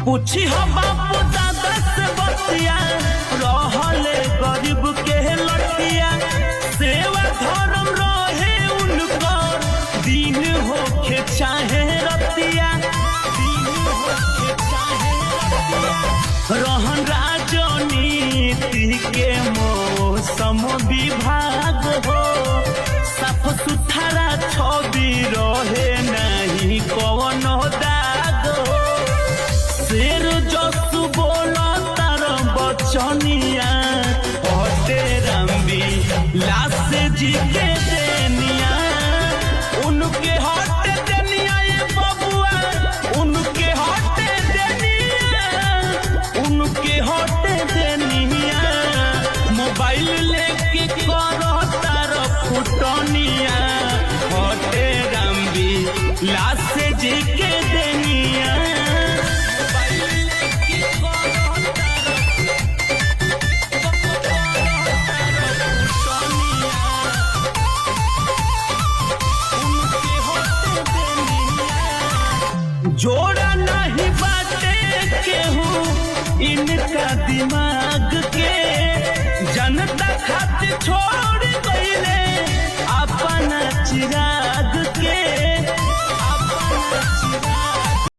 पूछी हो बापू दादा से बतिया रहले गरीब के लटिया सेवा धर्म रहे उनको दिन होके चाहे रतिया रहन राजनीति के मौसम विभाग हो साफ सुथरा छवि रहे नहीं कौन दाग हो शेर जसु बोला तार बचनिया हटे रंबी लाश जी के देनिया उनके हटे देनिया ये बबुआ उनके हटे देनिया उनके हटे देनिया मोबाइल लेके करो तार फुटनिया हटे रंबी लाश जी के देनिया जोड़ा नहीं बाटे केहू इनका दिमाग के जनता खातिर छोड़